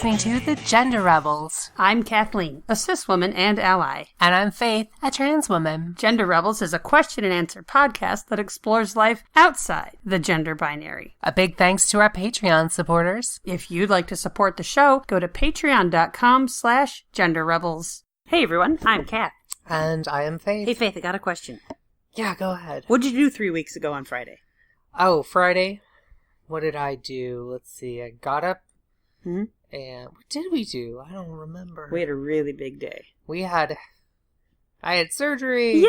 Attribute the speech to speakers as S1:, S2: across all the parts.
S1: listening to The Gender Rebels.
S2: I'm Kathleen, a cis woman and ally.
S1: And I'm Faith, a trans woman.
S2: Gender Rebels is a question and answer podcast that explores life outside the gender binary.
S1: A big thanks to our Patreon supporters.
S2: If you'd like to support the show, go to patreon.com/genderrebels. Hey everyone, I'm Kath.
S1: And I am Faith.
S2: Hey Faith, I got a question.
S1: Yeah, go ahead.
S2: What did you do 3 weeks ago on Friday?
S1: Oh, Friday? What did I do? Let's see. I got up.
S2: Hmm?
S1: And what did we do? I don't remember.
S2: We had a really big day.
S1: I had surgery.
S2: Yay!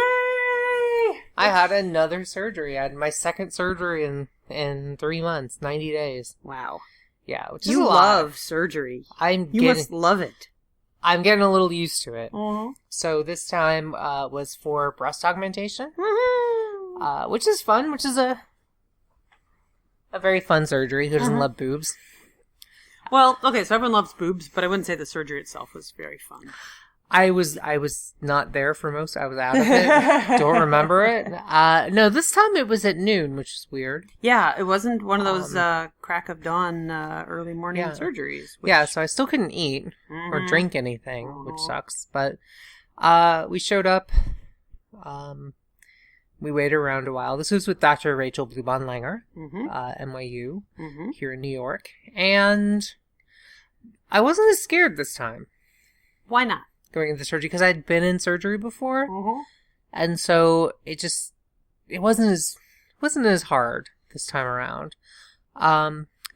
S1: I had another surgery. I had my second surgery in 3 months, 90 days.
S2: Wow.
S1: Yeah, which is
S2: You
S1: a lot.
S2: love surgery. You must love it.
S1: I'm getting a little used to it.
S2: Uh-huh.
S1: So this time was for breast augmentation,
S2: Woohoo!
S1: which is fun, which is a very fun surgery. Who doesn't love boobs?
S2: Well, okay, so everyone loves boobs, but I wouldn't say the surgery itself was very fun.
S1: I was not there for most. I was out of it. Don't remember it. No, this time it was at noon, which is weird.
S2: Yeah, it wasn't one of those crack of dawn early morning surgeries.
S1: Yeah, so I still couldn't eat or drink anything, which sucks. But we showed up. We waited around a while. This was with Dr. Rachel Blubon-Langer, NYU, here in New York. And I wasn't as scared this time.
S2: Why not?
S1: Going into surgery, because I'd been in surgery before. And so it wasn't as hard this time around.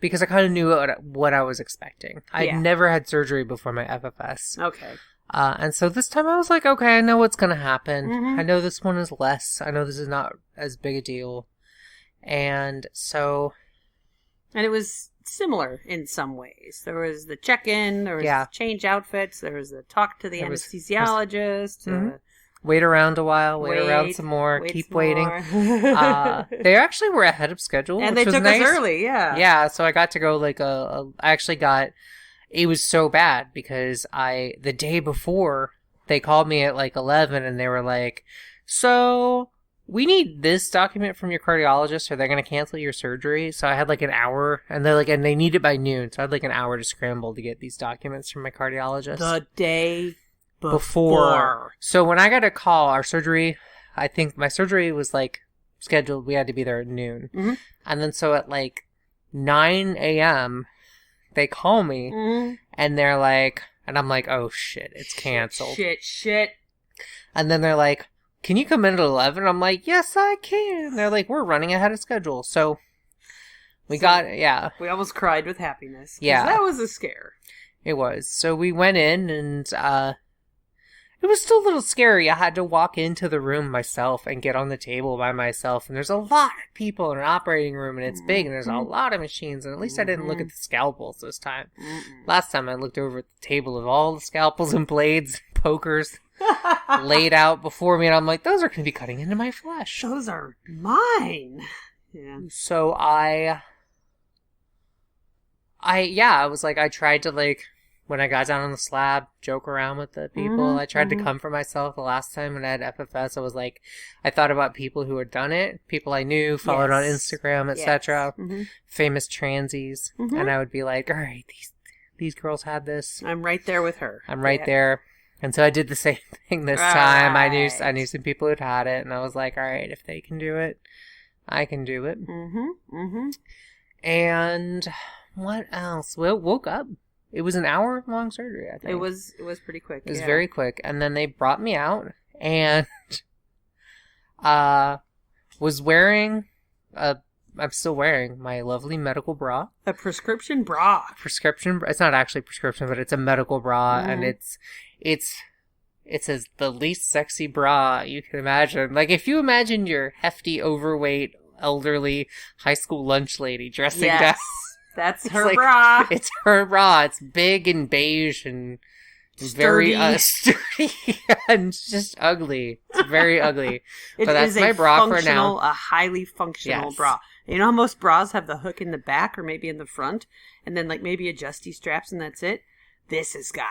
S1: Because I kind of knew what I was expecting. I'd never had surgery before my FFS.
S2: Okay.
S1: And so this time I was like, okay, I know what's going to happen. I know this one is less. I know this is not as big a deal. And so...
S2: And it was similar in some ways. There was the check-in, there was the change outfits, there was the talk to the anesthesiologist.
S1: Wait around a while, wait around some more, keep waiting. They actually were ahead of schedule,
S2: and
S1: which
S2: they
S1: was
S2: took
S1: nice.
S2: us early, yeah.
S1: Yeah, so I got to go it was so bad because the day before, they called me at 11 and they were like, so we need this document from your cardiologist or they're going to cancel your surgery. So I had an hour and and they need it by noon. So I had an hour to scramble to get these documents from my cardiologist.
S2: The day before.
S1: So when I got a call, our surgery, I think my surgery was scheduled. We had to be there at noon. And then so at 9 a.m., they call me and they're like, and I'm like, oh shit, it's canceled.
S2: Shit.
S1: And then they're like, can you come in at 11? I'm like, yes, I can. They're like, we're running ahead of schedule. So we We almost cried with happiness. Yeah. That was a scare. It was. So we went in and, it was still a little scary. I had to walk into the room myself and get on the table by myself. And there's a lot of people in an operating room and it's big and there's a lot of machines. And at least I didn't look at the scalpels this time. Last time I looked over at the table of all the scalpels and blades, pokers laid out before me. And I'm like, those are going to be cutting into my flesh.
S2: Those are mine. Yeah.
S1: So I was like, I tried to when I got down on the slab, joke around with the people. I tried to comfort myself the last time when I had FFS. I was like, I thought about people who had done it, people I knew, followed on Instagram, etc., famous transies, and I would be like, all right, these girls had this.
S2: I'm right there with her.
S1: I'm right there. And so I did the same thing this time. I knew some people who'd had it, and I was like, all right, if they can do it, I can do it. And what else? Well, woke up. It was an hour-long surgery, I think.
S2: It was pretty quick.
S1: It was very quick. And then they brought me out and was wearing I'm still wearing my lovely medical bra.
S2: A prescription bra.
S1: It's not actually prescription, but it's a medical bra. And it's the least sexy bra you can imagine. If you imagine your hefty, overweight, elderly high school lunch lady dressing down.
S2: That's her bra.
S1: It's her bra. It's big and beige and very sturdy and just ugly. It's very ugly.
S2: But that's my bra for now. A highly functional bra. You know how most bras have the hook in the back or maybe in the front, and then maybe adjusty straps, and that's it. This has got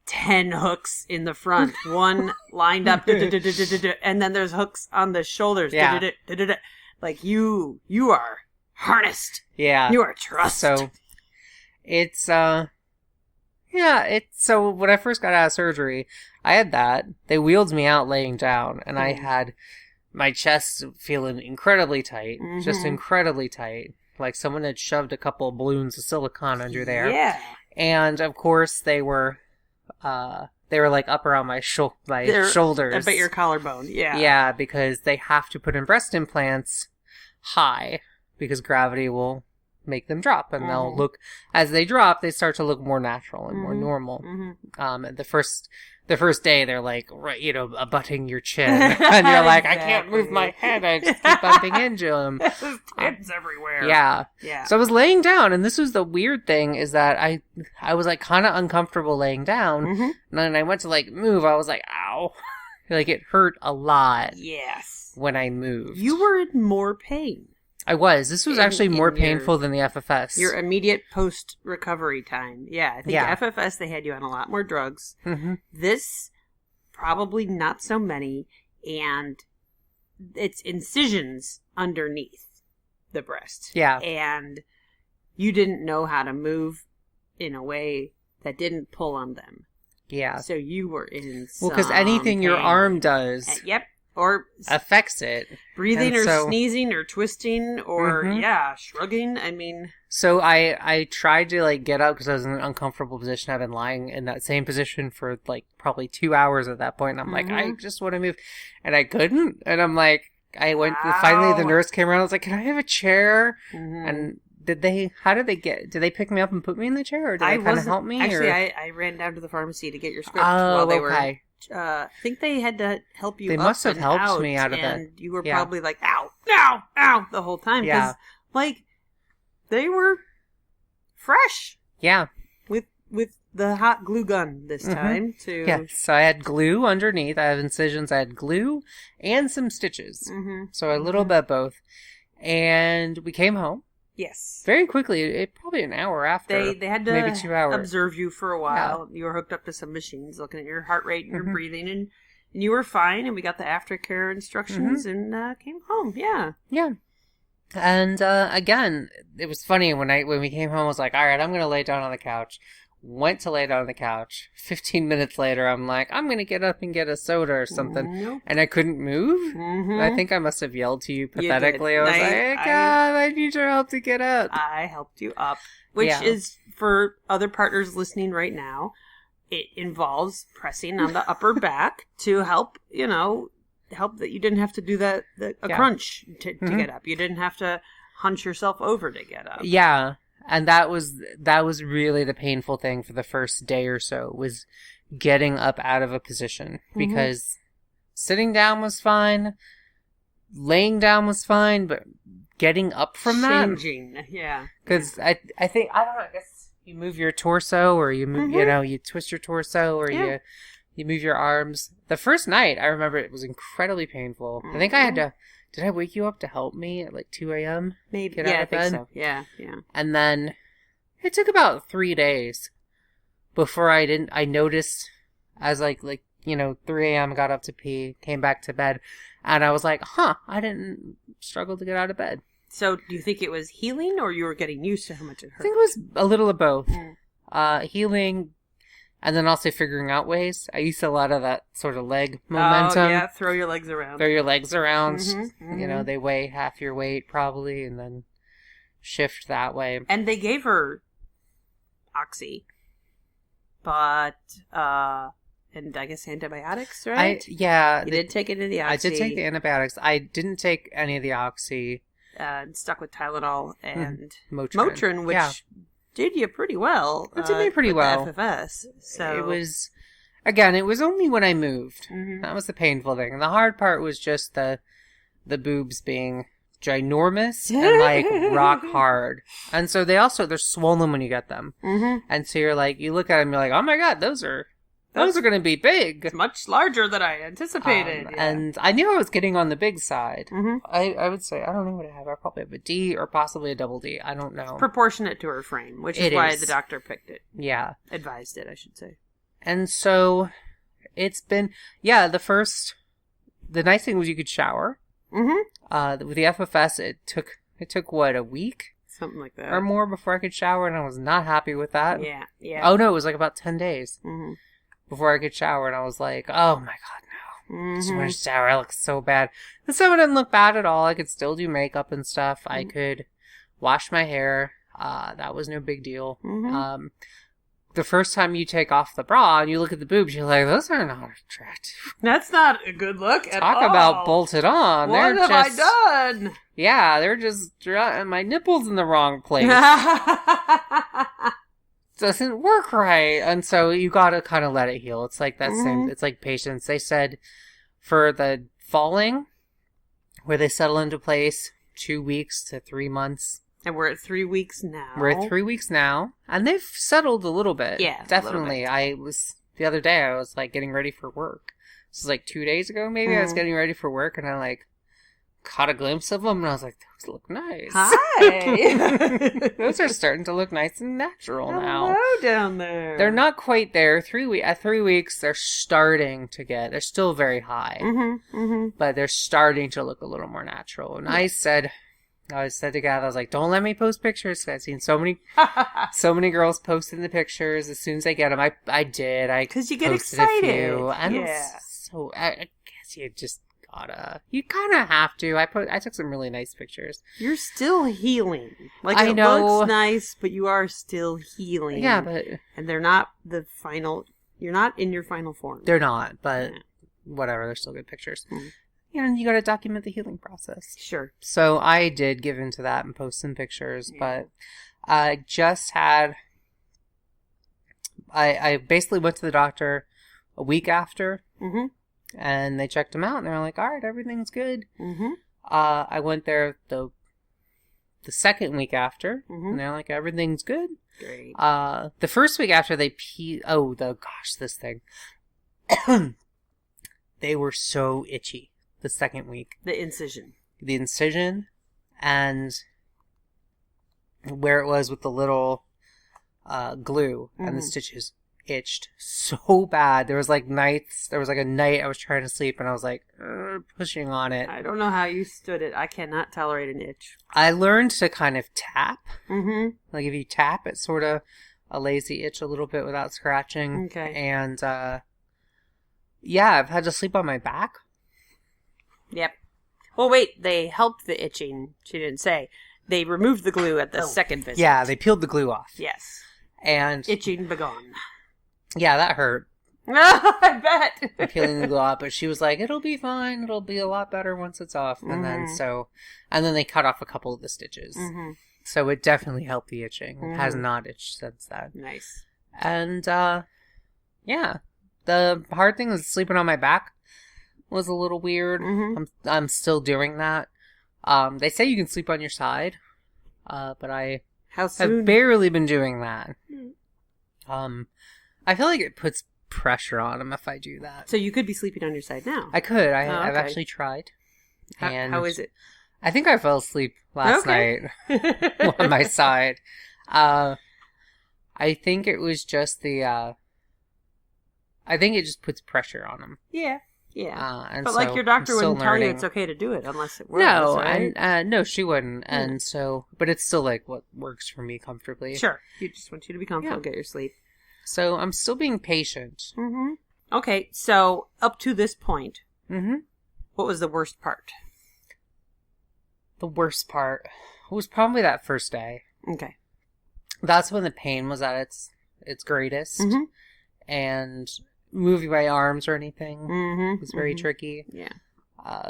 S2: 10 hooks in the front, one lined up, and then there's hooks on the shoulders. You are harnessed.
S1: Yeah.
S2: You are trusted.
S1: So It's, so when I first got out of surgery, I had that. They wheeled me out laying down, and I had my chest feeling incredibly tight, just incredibly tight. Like someone had shoved a couple of balloons of silicone under there.
S2: Yeah.
S1: And, of course, they were like up around my shoulders.
S2: I bet your collarbone, yeah.
S1: Yeah, because they have to put in breast implants high, because gravity will make them drop, and they'll look, as they drop, they start to look more natural and more normal. The first day, they're like, abutting your chin, and you're like, I can't move my head, I just keep bumping into them.
S2: There's tips everywhere.
S1: Yeah. So I was laying down, and this was the weird thing, is that I was like kind of uncomfortable laying down, and then I went to like move, I was like, ow. Like it hurt a lot.
S2: Yes.
S1: When I moved.
S2: You were in more pain.
S1: I was. This was actually more painful than the FFS.
S2: Your immediate post-recovery time. Yeah, I think the FFS, they had you on a lot more drugs. This, probably not so many, and it's incisions underneath the breast.
S1: Yeah.
S2: And you didn't know how to move in a way that didn't pull on them.
S1: Yeah.
S2: So you were in
S1: Well, because anything your arm does...
S2: Yep. Or
S1: affects it.
S2: Breathing or sneezing or twisting or, shrugging. I mean...
S1: So I tried to, like, get up because I was in an uncomfortable position. I've been lying in that same position for, like, probably 2 hours at that point. And I'm like, I just want to move. And I couldn't. And I'm like, finally the nurse came around. I was like, can I have a chair? And did they pick me up and put me in the chair? Or did they kind of help me?
S2: Actually, I ran down to the pharmacy to get your script while they were... I think they had to help you.
S1: They must have helped me out of it,
S2: and you were probably like, "Ow, ow, ow," the whole time because, like, they were fresh.
S1: Yeah,
S2: with the hot glue gun this time too.
S1: Yeah, so I had glue underneath. I have incisions. I had glue and some stitches. So a little bit of both, and we came home.
S2: Yes.
S1: Very quickly, probably an hour after.
S2: They had to
S1: maybe 2 hours.
S2: Observe you for a while. Yeah. You were hooked up to some machines, looking at your heart rate and your breathing, and you were fine, and we got the aftercare instructions and came home. Yeah.
S1: Yeah. And again, it was funny when we came home, I was like, all right, I'm going to lay down on the couch. Went to lay down on the couch. 15 minutes later, I'm like, I'm going to get up and get a soda or something. And I couldn't move. I think I must have yelled to you pathetically. I was like, hey, God, I need your help to get up.
S2: I helped you up. Which is, for other partners listening right now, it involves pressing on the upper back to help, help that you didn't have to do a crunch to get up. You didn't have to hunch yourself over to get up.
S1: Yeah. And that was really the painful thing for the first day or so, was getting up out of a position. Because sitting down was fine, laying down was fine, but getting up from
S2: Changing, yeah.
S1: Because I think, I don't know, I guess you move your torso, or you move, you twist your torso, or you move your arms. The first night, I remember it was incredibly painful. I think I had to... Did I wake you up to help me at like 2 a.m.?
S2: Maybe.
S1: Get out of bed?
S2: I think so. Yeah.
S1: And then it took about 3 days before I noticed as like 3 a.m. got up to pee, came back to bed, and I was like, I didn't struggle to get out of bed.
S2: So do you think it was healing, or you were getting used to how much it hurt?
S1: I think it was a little of both. Healing, and then also figuring out ways. I used a lot of that sort of leg momentum.
S2: Oh, yeah, throw your legs around.
S1: They weigh half your weight probably, and then shift that way.
S2: And they gave her oxy, but, and I guess antibiotics, right? You did take any of the oxy.
S1: I did take the antibiotics. I didn't take any of the oxy.
S2: Stuck with Tylenol and
S1: Motrin,
S2: which... did you pretty well.
S1: It did me pretty well.
S2: FFS. So
S1: it was, again, it was only when I moved. That was the painful thing. And the hard part was just the boobs being ginormous and like rock hard. And so they're swollen when you get them. And so you look at them, you're like, oh my God, those are going to be big.
S2: It's much larger than I anticipated.
S1: And I knew I was getting on the big side. I would say, I don't know what I have. I probably have a D or possibly a double D. I don't know.
S2: It's proportionate to her frame, which is why the doctor picked it.
S1: Yeah.
S2: Advised it, I should say.
S1: And so it's been, the nice thing was you could shower. With the FFS, it took what, a week?
S2: Something like that.
S1: Or more before I could shower, and I was not happy with that.
S2: Yeah.
S1: Oh, no, it was like about 10 days before I could shower, and I was like, oh my god, no. I just want to shower. I look so bad. And so it didn't look bad at all. I could still do makeup and stuff. I could wash my hair. That was no big deal. The first time you take off the bra and you look at the boobs, you're like, those are not attractive.
S2: That's not a good look at all.
S1: Talk about bolted on.
S2: What have I done?
S1: Yeah, they're just my nipples in the wrong place. Doesn't work right. And so you gotta kind of let it heal. It's like that same, it's like patience. They said for the falling, where they settle into place, 2 weeks to 3 months.
S2: And we're at 3 weeks now.
S1: We're at 3 weeks now. And they've settled a little bit.
S2: Yeah,
S1: definitely. The other day, I was like getting ready for work. This was like 2 days ago, maybe. I was getting ready for work, and I like caught a glimpse of them, and I was like, those look nice.
S2: Hi!
S1: Those are starting to look nice and natural now.
S2: Hello down there.
S1: They're not quite there. At 3 weeks, they're starting to they're still very high. But they're starting to look a little more natural. And I said to Gav, I was like, don't let me post pictures. I've seen so many girls posting the pictures as soon as they get them. I did. Because
S2: you get excited.
S1: And so I guess you kind of have to. I took some really nice pictures.
S2: You're still healing. Like,
S1: I know.
S2: It looks nice, but you are still healing.
S1: Yeah, but...
S2: And they're not you're not in your final form.
S1: They're not, but whatever. They're still good pictures. You gotta document the healing process.
S2: Sure.
S1: So I did give into that and post some pictures, but I just had... I basically went to the doctor a week after, and they checked him out, and they were like, all right, everything's good. I went there the second week after, and they're like, everything's good.
S2: Great.
S1: The first week after this thing. They were so itchy the second week.
S2: The incision,
S1: and where it was with the little glue and the stitches itched so bad. There was like a night I was trying to sleep and I was like pushing on it.
S2: I don't know how you stood it. I cannot tolerate an itch.
S1: I learned to kind of tap. Like if you tap, it's sort of a lazy itch a little bit without scratching.
S2: Okay.
S1: And I've had to sleep on my back.
S2: Yep. Well, wait, they helped the itching. She didn't say. They removed the glue at the second visit.
S1: Yeah, they peeled the glue off.
S2: Yes.
S1: And
S2: itching begone.
S1: Yeah, that hurt.
S2: I bet.
S1: Peeling the glue off, but she was like, it'll be fine. It'll be a lot better once it's off. And then they cut off a couple of the stitches. So it definitely helped the itching. It has not itched since then.
S2: Nice.
S1: And, the hard thing was sleeping on my back was a little weird. I'm still doing that. They say you can sleep on your side, but I have barely been doing that. I feel like it puts pressure on them if I do that.
S2: So you could be sleeping on your side now.
S1: I could. I've actually tried.
S2: How is it?
S1: I think I fell asleep last night on my side. I think it was just I think it just puts pressure on them.
S2: Yeah. Yeah. But like your doctor wouldn't tell you it's okay to do it unless it works.
S1: No,
S2: right?
S1: No, she wouldn't. And so, but it's still like what works for me comfortably.
S2: Sure. You just want you to be comfortable, get your sleep.
S1: So I'm still being patient.
S2: Okay, so up to this point, what was the worst part?
S1: The worst part was probably that first day.
S2: Okay.
S1: That's when the pain was at its greatest. And moving my arms or anything was very tricky.
S2: Yeah.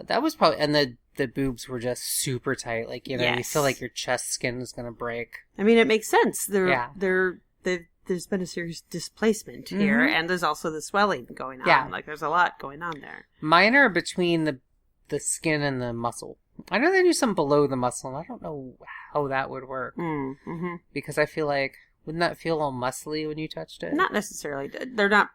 S1: That was probably... And the boobs were just super tight. Like, you feel like your chest skin is going to break.
S2: I mean, it makes sense. There's been a serious displacement here, and there's also the swelling going on. Yeah. Like, there's a lot going on there.
S1: Mine are between the skin and the muscle. I know they do some below the muscle, and I don't know how that would work. Because I feel like, wouldn't that feel all muscly when you touched it?
S2: Not necessarily. They're not,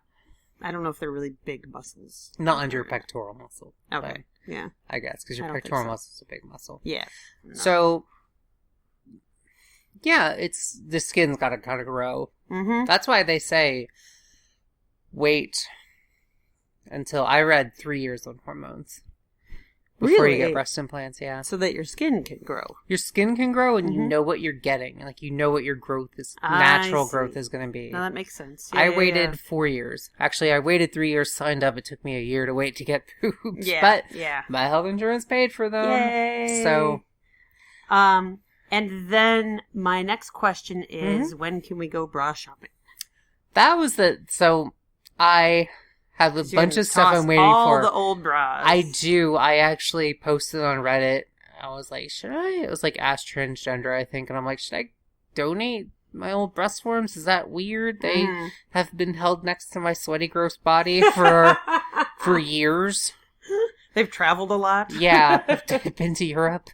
S2: I don't know if they're really big muscles.
S1: Not under your pectoral muscle.
S2: Okay, yeah.
S1: I guess, because your pectoral muscle is a big muscle.
S2: Yeah.
S1: No. So... Yeah, the skin's got to kind of grow. That's why they say wait until I read 3 years on hormones. before you get breast implants, yeah.
S2: So that your skin can grow.
S1: Your skin can grow and you know what you're getting. Like, you know what your growth is, natural growth is going to be.
S2: No, that makes sense.
S1: I waited 4 years. Actually, I waited 3 years, signed up. It took me a year to wait to get boobs. Yeah, but my health insurance paid for them.
S2: Yay.
S1: So.
S2: And then my next question is, when can we go bra shopping?
S1: That was so I have a bunch of stuff I'm waiting for.
S2: All the old bras.
S1: I do. I actually posted on Reddit. I was like, should I? It was like Ask Transgender, I think. And I'm like, should I donate my old breast forms? Is that weird? They have been held next to my sweaty, gross body for years.
S2: They've traveled a lot.
S1: Yeah. I've been to Europe.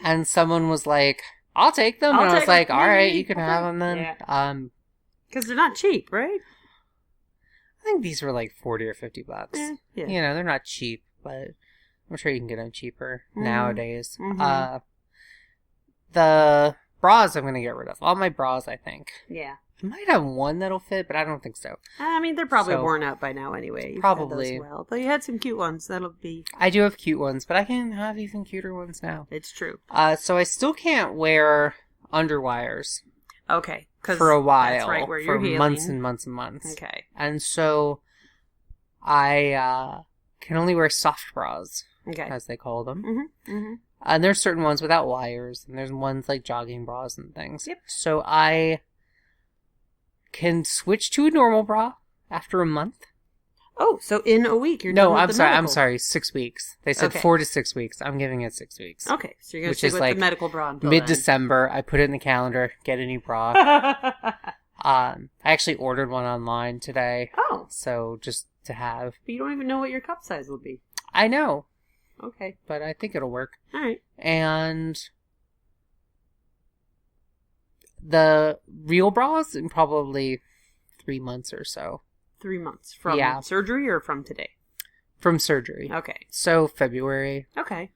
S1: And someone was like, I'll take them. And I was like, all right, you can have them then.
S2: Yeah. Because they're not cheap, right?
S1: I think these were like $40 or $50.
S2: Yeah.
S1: You know, they're not cheap, but I'm sure you can get them cheaper nowadays. The bras I'm going to get rid of. All my bras, I think.
S2: Yeah.
S1: I might have one that'll fit, but I don't think so.
S2: I mean, they're probably worn out by now anyway. You've
S1: probably.
S2: Well. But you had some cute ones. That'll be...
S1: I do have cute ones, but I can have even cuter ones now.
S2: It's true.
S1: So I still can't wear underwires.
S2: Okay.
S1: For a while.
S2: That's right, where you're
S1: for months and months and months.
S2: Okay.
S1: And so I can only wear soft bras, as they call them. And there's certain ones without wires, and there's ones like jogging bras and things.
S2: Yep.
S1: So I can switch to a normal bra after a month.
S2: Oh, so in a week you're
S1: done
S2: with the medical.
S1: I'm sorry, 6 weeks. They said 4 to 6 weeks. I'm giving it 6 weeks.
S2: Okay, so you're going to stick with the medical bra until
S1: mid-December. I put it in the calendar, get a new bra. I actually ordered one online today.
S2: Oh.
S1: So just to have.
S2: But you don't even know what your cup size will be.
S1: I know.
S2: Okay.
S1: But I think it'll work.
S2: All right.
S1: And the real bras in probably 3 months or so.
S2: 3 months from surgery or from today?
S1: From surgery.
S2: Okay.
S1: So February.
S2: Okay.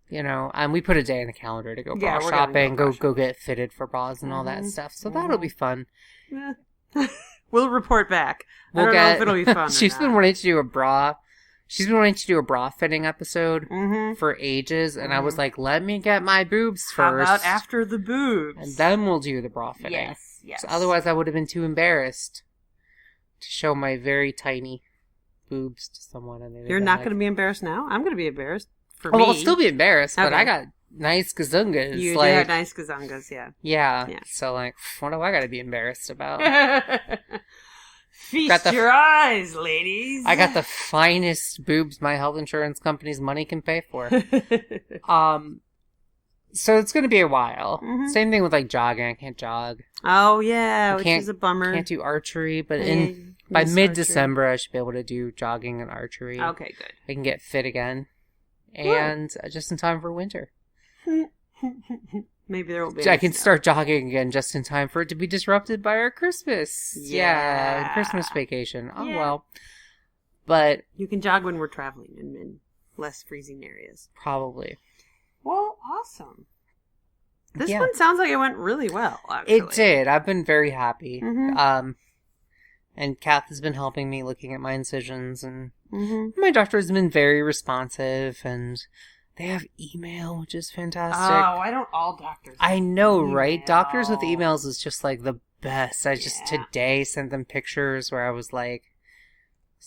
S1: You know, and we put a day in the calendar to go bra shopping, go get fitted for bras and all that stuff. So that'll be fun.
S2: Yeah. We'll report back. I don't know if it'll be fun.
S1: She's been wanting to do a bra. She's been wanting to do a bra fitting episode for ages, and I was like, let me get my boobs first.
S2: How about after the boobs?
S1: And then we'll do the bra fitting.
S2: Yes.
S1: So otherwise, I would have been too embarrassed to show my very tiny boobs to someone. And
S2: you're not going to be embarrassed now? I'm going to be embarrassed for me.
S1: I'll still be embarrassed, but I got nice gazungas.
S2: You do have nice gazungas, yeah.
S1: Yeah. So, like, what do I got to be embarrassed about?
S2: Feast your eyes, ladies.
S1: I got the finest boobs my health insurance company's money can pay for. So it's going to be a while. Same thing with like jogging. I can't jog.
S2: Oh yeah, which is a bummer.
S1: Can't do archery, but by mid-December I should be able to do jogging and archery.
S2: Okay, good.
S1: I can get fit again, and just in time for winter.
S2: Maybe there won't be.
S1: I can start jogging again just in time for it to be disrupted by our Christmas. Yeah, Christmas vacation. Oh well, but
S2: you can jog when we're traveling in less freezing areas.
S1: Probably.
S2: Well, awesome. This one sounds like it went really well, actually.
S1: It did. I've been very happy. And Kath has been helping me looking at my incisions, and my doctor has been very responsive, and they have email, which is fantastic.
S2: Oh, why don't all doctors
S1: I know, right? Doctors with emails is just like the best. I just today sent them pictures where I was like,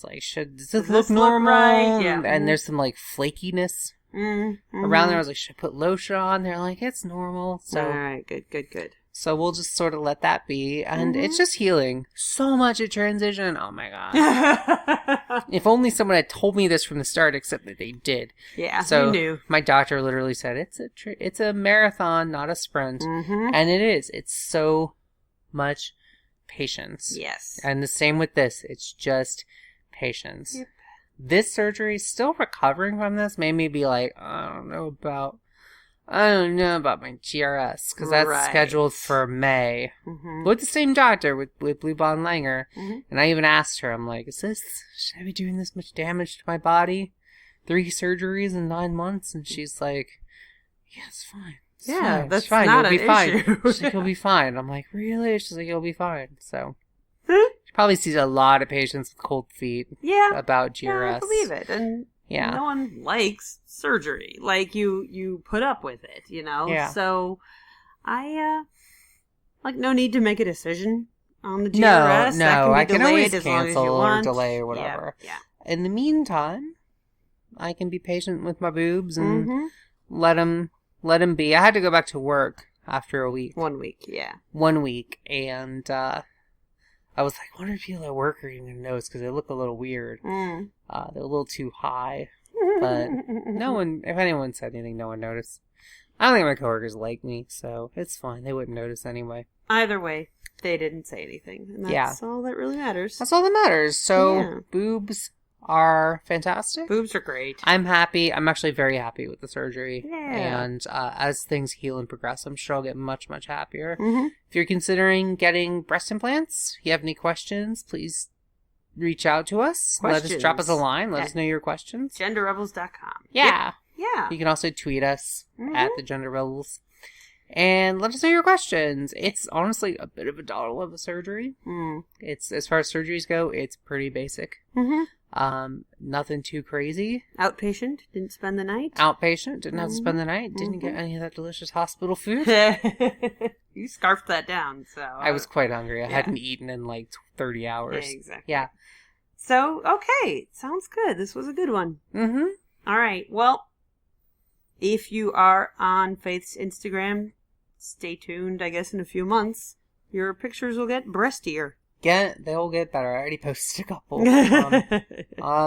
S1: does this look normal? Right? Yeah. And there's some like flakiness. Around there, I was like, should I put lotion on? They're like, it's normal. So,
S2: all right, good.
S1: So we'll just sort of let that be, and it's just healing. So much at transition. Oh my god! If only someone had told me this from the start, except that they did.
S2: Yeah,
S1: so
S2: you knew.
S1: My doctor literally said it's a marathon, not a sprint, and it is. It's so much patience.
S2: Yes,
S1: and the same with this. It's just patience. Yep. This surgery, still recovering from this, made me be like, I don't know about my GRS, because that's scheduled for May. With the same doctor, with Blue Bond Langer. And I even asked her, I'm like, should I be doing this much damage to my body? 3 surgeries in 9 months? And she's like, yeah, it's fine.
S2: That's fine. Not
S1: you'll be fine.
S2: Issue.
S1: She's like, you'll be fine. I'm like, really? She's like, you'll be fine. So... She probably sees a lot of patients with cold feet about GRS.
S2: Yeah, I believe it. And
S1: Yeah.
S2: No one likes surgery. Like, you put up with it, you know?
S1: Yeah.
S2: So, no need to make a decision on the GRS.
S1: No, I can always
S2: as
S1: cancel
S2: long as you
S1: or
S2: want.
S1: delay or whatever.
S2: Yeah.
S1: In the meantime, I can be patient with my boobs and let them be. I had to go back to work after a week.
S2: 1 week, yeah.
S1: 1 week, and I was like, I wonder if people at work are even going to notice because they look a little weird. They're a little too high, but if anyone said anything, no one noticed. I don't think my coworkers like me, so it's fine. They wouldn't notice anyway.
S2: Either way, they didn't say anything, and that's all that really matters.
S1: That's all that matters. So, boobs are fantastic.
S2: Boobs are great.
S1: I'm happy. I'm actually very happy with the surgery.
S2: Yeah.
S1: And as things heal and progress, I'm sure I'll get much, much happier. If you're considering getting breast implants, if you have any questions, please reach out to us. Drop us a line. Let us know your questions.
S2: GenderRebels.com.
S1: Yeah.
S2: Yep. Yeah.
S1: You can also tweet us at the Gender Rebels. And let us know your questions. It's honestly a bit of a dollar level surgery. It's, as far as surgeries go, it's pretty basic. Nothing too crazy.
S2: Outpatient, didn't spend the night.
S1: Outpatient, didn't have to spend the night. Didn't get any of that delicious hospital food.
S2: You scarfed that down, so.
S1: I was quite hungry. I hadn't eaten in like 30 hours.
S2: Yeah, exactly.
S1: Yeah.
S2: So, okay. Sounds good. This was a good one. All right. Well, if you are on Faith's Instagram, stay tuned. I guess in a few months, your pictures will get breastier.
S1: They'll get better. I already posted a couple on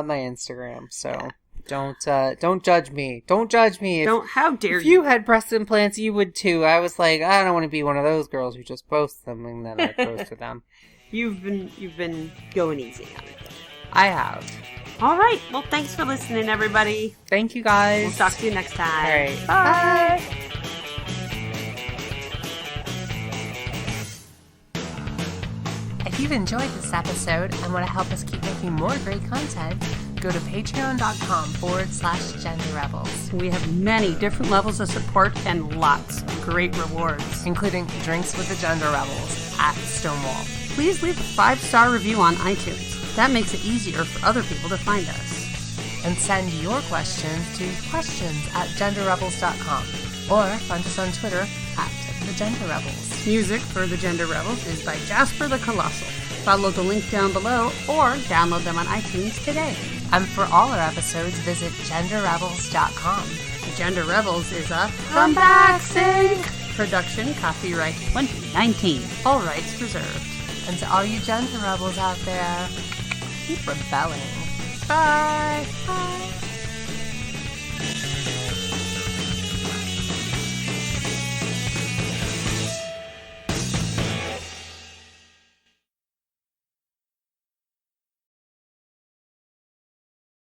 S1: my Instagram, so don't judge me. Don't judge me.
S2: How dare you?
S1: If you had breast implants, you would too. I was like, I don't want to be one of those girls who just posts them and then I posted them.
S2: You've been going easy on it.
S1: I have.
S2: All right. Well, thanks for listening, everybody.
S1: Thank you, guys.
S2: We'll talk to you next time.
S1: All right.
S2: Bye.
S1: If you've enjoyed this episode and want to help us keep making more great content, go to patreon.com/genderrebels.
S2: We have many different levels of support and lots of great rewards,
S1: including drinks with the Gender Rebels at Stonewall.
S2: Please leave a 5-star review on iTunes. That makes it easier for other people to find us.
S1: And send your questions to questions@genderrebels.com or find us on Twitter @The Gender Rebels.
S2: Music for The Gender Rebels is by Jasper the Colossal. Follow the link down below or download them on iTunes today.
S1: And for all our episodes, visit genderrebels.com.
S2: The Gender Rebels is a Comeback Sync production, copyright 2019. All rights reserved.
S1: And to all you Gender Rebels out there, keep rebelling.
S2: Bye. Bye.